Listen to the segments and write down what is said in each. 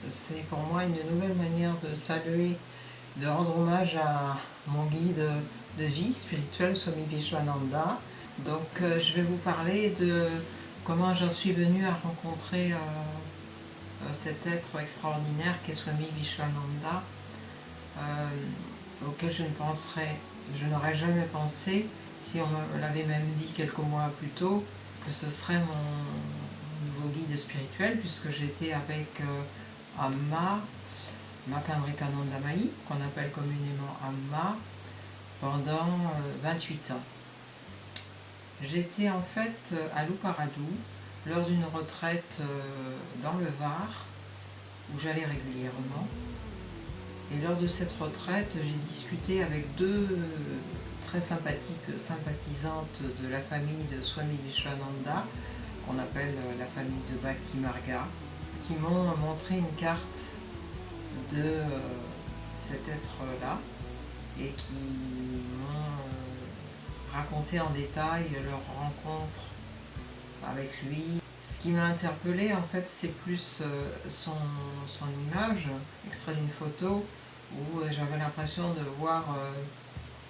c'est pour moi une nouvelle manière de saluer, de rendre hommage à mon guide de vie spirituel, Swami Vishwananda. Donc je vais vous parler de comment j'en suis venue à rencontrer cet être extraordinaire qu'est Swami Vishwananda, auquel je n'aurais jamais pensé, si on me l'avait même dit quelques mois plus tôt, que ce serait mon nouveau guide spirituel, puisque j'étais avec Amma, Matamritananda Mahi, qu'on appelle communément Amma, pendant 28 ans. J'étais en fait à Luparadou lors d'une retraite dans le Var, où j'allais régulièrement. Et lors de cette retraite, j'ai discuté avec deux très sympathiques sympathisantes de la famille de Swami Vishwananda, qu'on appelle la famille de Bhakti Marga, qui m'ont montré une carte de cet être-là et qui m'ont raconté en détail leur rencontre avec lui. Ce qui m'a interpellée, en fait, c'est plus son image, extrait d'une photo, où j'avais l'impression de voir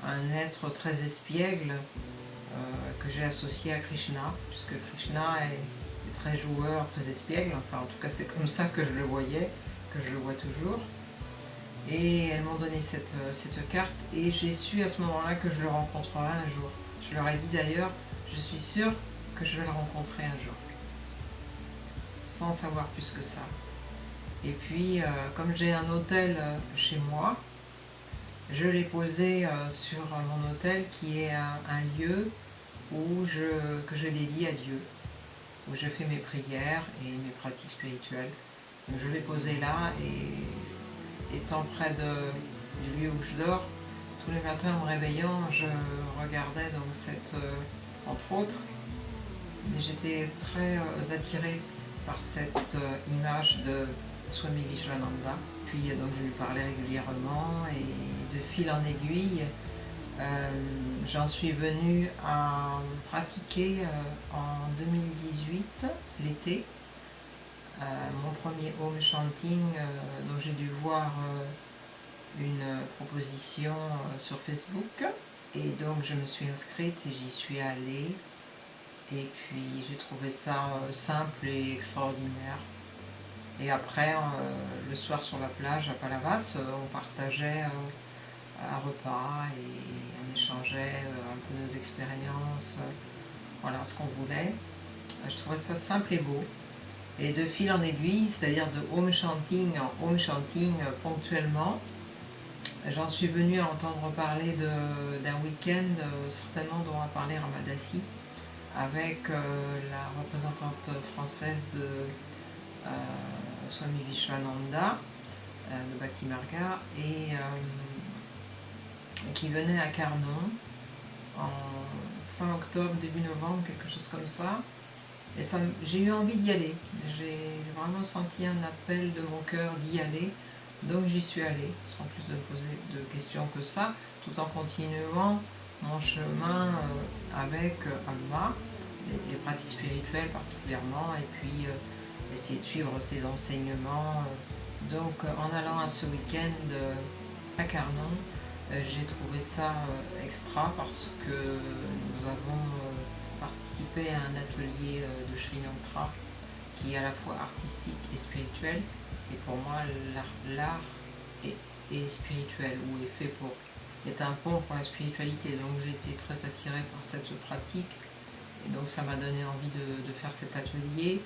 un être très espiègle que j'ai associé à Krishna, puisque Krishna est très joueur, très espiègle, enfin en tout cas c'est comme ça que je le voyais, que je le vois toujours. Et elles m'ont donné cette carte et j'ai su à ce moment-là que je le rencontrerai un jour. Je leur ai dit d'ailleurs, je suis sûre que je vais le rencontrer un jour, sans savoir plus que ça. Et puis, comme j'ai un hôtel chez moi, je l'ai posé sur mon hôtel qui est un lieu que je dédie à Dieu, où je fais mes prières et mes pratiques spirituelles. Donc je l'ai posé là et étant près du lieu où je dors, tous les matins en me réveillant, je regardais donc entre autres, mais j'étais très attirée par cette image de Swami Vishwananda. Puis donc je lui parlais régulièrement et de fil en aiguille, j'en suis venue à pratiquer en 2018, l'été, mon premier home chanting, dont j'ai dû voir une proposition sur Facebook. Et donc je me suis inscrite et j'y suis allée. Et puis j'ai trouvé ça simple et extraordinaire. Et après, le soir sur la plage à Palavas, on partageait un repas et on échangeait un peu nos expériences, voilà ce qu'on voulait. Je trouvais ça simple et beau. Et de fil en aiguille, c'est-à-dire de home chanting en home chanting ponctuellement, j'en suis venue à entendre parler d'un week-end, certainement dont a parlé Ramadassi, avec la représentante française de Swami Vishwananda, de Bhakti Marga, et qui venait à Carnon en fin octobre, début novembre, quelque chose comme ça. Et j'ai eu envie d'y aller. J'ai vraiment senti un appel de mon cœur d'y aller. Donc j'y suis allée, sans plus de me poser de questions que ça, tout en continuant mon chemin avec Alma, les pratiques spirituelles particulièrement, et puis essayer de suivre ses enseignements. Donc en allant à ce week-end à Carnon, j'ai trouvé ça extra parce que nous avons participé à un atelier de Sri Yantra qui est à la fois artistique et spirituel. Et pour moi, l'art est spirituel, ou est un pont pour la spiritualité. Donc j'ai été très attirée par cette pratique. Et donc ça m'a donné envie de faire cet atelier.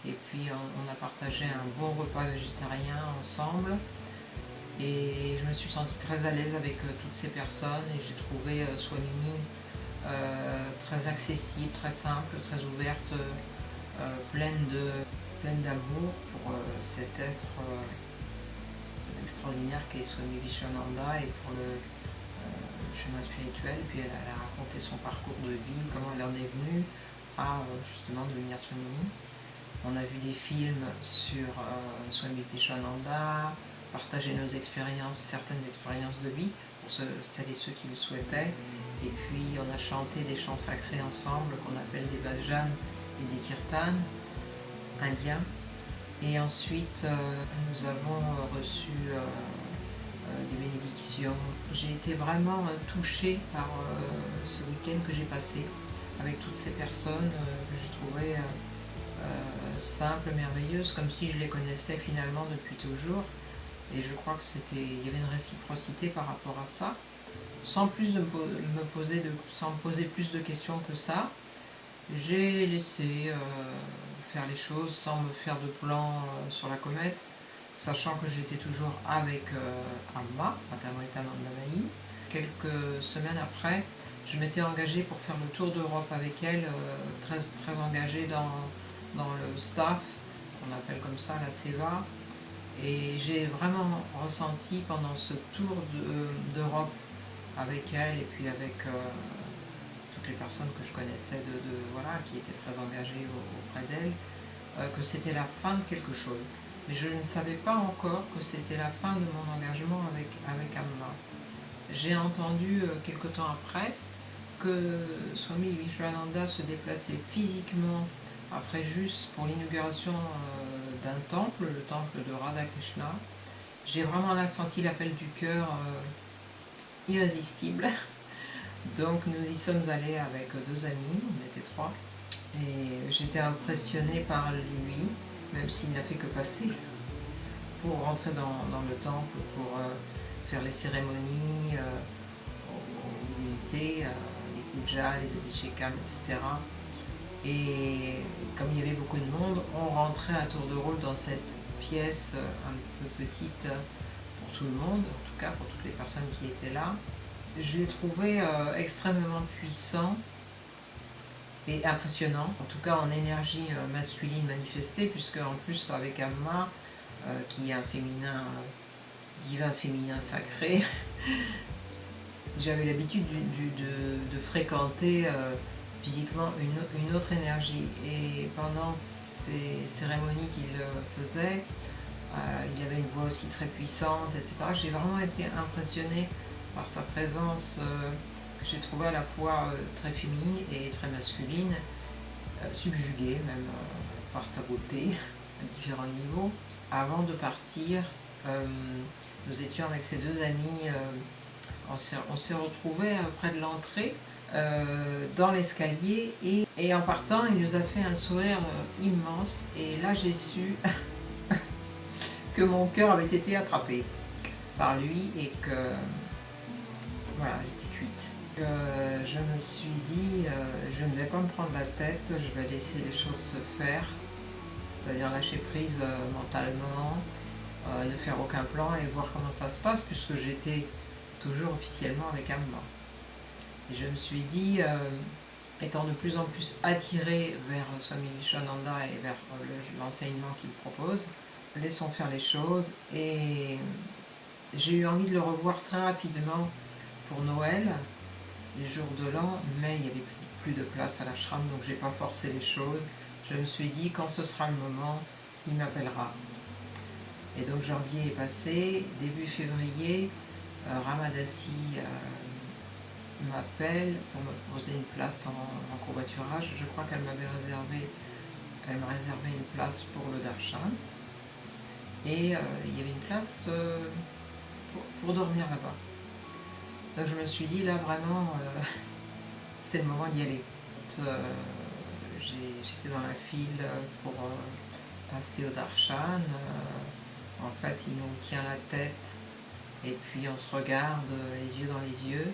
Et puis on a partagé un bon repas végétarien ensemble. Et je me suis sentie très à l'aise avec toutes ces personnes. Et j'ai trouvé Swamini très accessible, très simple, très ouverte, pleine d'amour pour cet être extraordinaire qu'est Swami Vishwananda et pour le chemin spirituel. Puis elle a raconté son parcours de vie, comment elle en est venue à justement devenir Swamini. On a vu des films sur Swami Vishwananda, partagé nos expériences, certaines expériences de vie, pour celles et ceux qui le souhaitaient. Et puis on a chanté des chants sacrés ensemble qu'on appelle des bhajans et des kirtans indiens. Et ensuite, nous avons reçu des bénédictions. J'ai été vraiment touchée par ce week-end que j'ai passé avec toutes ces personnes que je trouvais simples, merveilleuses, comme si je les connaissais finalement depuis toujours. Et je crois que il y avait une réciprocité par rapport à ça, sans me poser plus de questions que ça. J'ai laissé faire les choses sans me faire de plan sur la comète, sachant que j'étais toujours avec Amma, Maternité Nandamai. Quelques semaines après, je m'étais engagée pour faire le tour d'Europe avec elle, très, très engagée dans le staff, qu'on appelle comme ça la SEVA. Et j'ai vraiment ressenti pendant ce tour d'Europe avec elle et puis avec toutes les personnes que je connaissais voilà, qui étaient très engagées auprès d'elle, que c'était la fin de quelque chose. Mais je ne savais pas encore que c'était la fin de mon engagement avec Amma. J'ai entendu quelque temps après que Swami Vivekananda se déplaçait physiquement à Fréjus pour l'inauguration d'un temple, le temple de Radha Krishna. J'ai vraiment là senti l'appel du cœur irrésistible. Donc nous y sommes allés avec 2 amis, on était 3. Et j'étais impressionnée par lui, même s'il n'a fait que passer, pour rentrer dans le temple, pour faire les cérémonies aux déités, les pujas, les abhishekam, etc. Et comme il y avait beaucoup de monde, on rentrait à tour de rôle dans cette pièce un peu petite pour tout le monde, en tout cas pour toutes les personnes qui étaient là. Je l'ai trouvé extrêmement puissant et impressionnant, en tout cas en énergie masculine manifestée, puisque en plus avec Amma, qui est un féminin, divin féminin sacré, j'avais l'habitude de fréquenter physiquement une autre énergie. Et pendant ces cérémonies qu'il faisait, il avait une voix aussi très puissante, etc. J'ai vraiment été impressionnée par sa présence que j'ai trouvée à la fois très féminine et très masculine, subjuguée même par sa beauté à différents niveaux. Avant de partir, nous étions avec ces 2 amis, on s'est retrouvés près de l'entrée, dans l'escalier, et en partant, il nous a fait un sourire immense, et là j'ai su que mon cœur avait été attrapé par lui et que voilà, j'étais cuite. Je me suis dit, je ne vais pas me prendre la tête, je vais laisser les choses se faire, c'est-à-dire lâcher prise mentalement, ne faire aucun plan et voir comment ça se passe, puisque j'étais toujours officiellement avec Amma. Et je me suis dit, étant de plus en plus attirée vers Swami Vivekananda et vers l'enseignement qu'il propose, laissons faire les choses. Et j'ai eu envie de le revoir très rapidement pour Noël, les jours de l'an, mais il n'y avait plus de place à l'ashram, donc j'ai pas forcé les choses. Je me suis dit, quand ce sera le moment, il m'appellera. Et donc janvier est passé, début février, Ramadassi m'appelle pour me poser une place en covoiturage. Je crois qu'elle m'a réservé une place pour le darshan. Et il y avait une place pour dormir là-bas. Donc je me suis dit, là vraiment, c'est le moment d'y aller. J'étais dans la file pour passer au darshan. En fait, il nous tient la tête et puis on se regarde les yeux dans les yeux.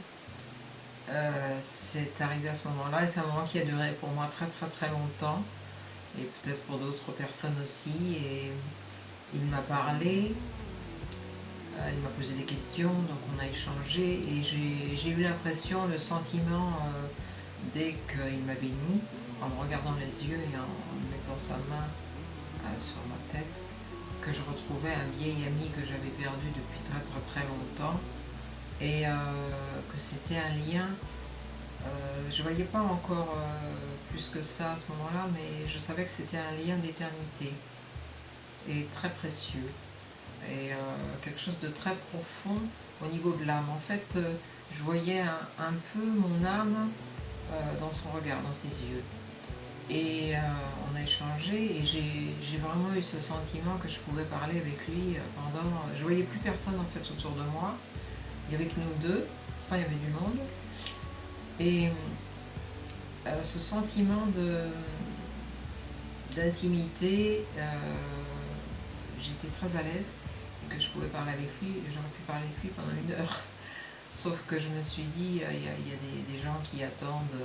C'est arrivé à ce moment-là, et c'est un moment qui a duré pour moi très très très longtemps, et peut-être pour d'autres personnes aussi. Et il m'a parlé, il m'a posé des questions, donc on a échangé, et j'ai eu l'impression, le sentiment, dès qu'il m'a béni, en me regardant les yeux et en mettant sa main sur ma tête, que je retrouvais un vieil ami que j'avais perdu depuis très très très longtemps, et que c'était un lien, je ne voyais pas encore plus que ça à ce moment-là, mais je savais que c'était un lien d'éternité, et très précieux, et quelque chose de très profond au niveau de l'âme. En fait, je voyais un peu mon âme dans son regard, dans ses yeux. Et on a échangé, partagé et j'ai vraiment eu ce sentiment que je pouvais parler avec lui pendant... Je voyais plus personne en fait autour de moi, il y avait que nous deux, pourtant il y avait du monde. Et ce sentiment d'intimité, j'étais très à l'aise, que je pouvais parler avec lui, j'aurais pu parler avec lui pendant 1 heure. Sauf que je me suis dit, il y a des gens qui attendent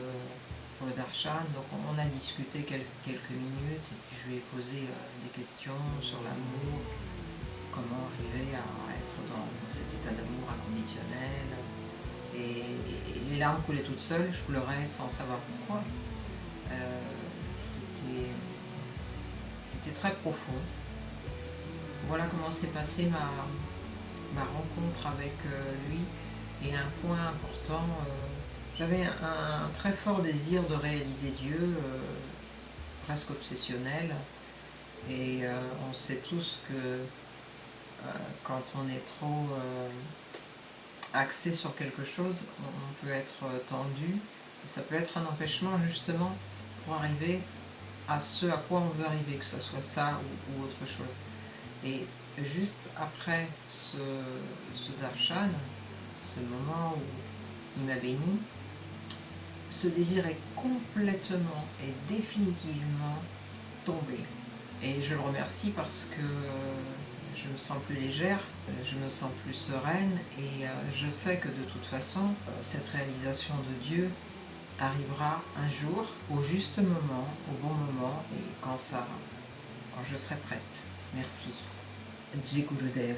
pour le darshan, donc on a discuté quelques minutes, et puis je lui ai posé des questions sur l'amour, comment arriver à être dans cet état d'amour inconditionnel. Et les larmes coulaient toutes seules, je pleurais sans savoir pourquoi. C'était très profond. Voilà comment s'est passée ma rencontre avec lui. Et un point important, j'avais un très fort désir de réaliser Dieu, presque obsessionnel. Et on sait tous que quand on est trop axé sur quelque chose, on peut être tendu. Et ça peut être un empêchement justement pour arriver à ce à quoi on veut arriver, que ce soit ça ou autre chose. Et juste après ce darshan, ce moment où il m'a béni, ce désir est complètement et définitivement tombé. Et je le remercie parce que je me sens plus légère, je me sens plus sereine et je sais que de toute façon, cette réalisation de Dieu arrivera un jour, au juste moment, au bon moment et quand je serai prête. Merci. Jai Gurudev.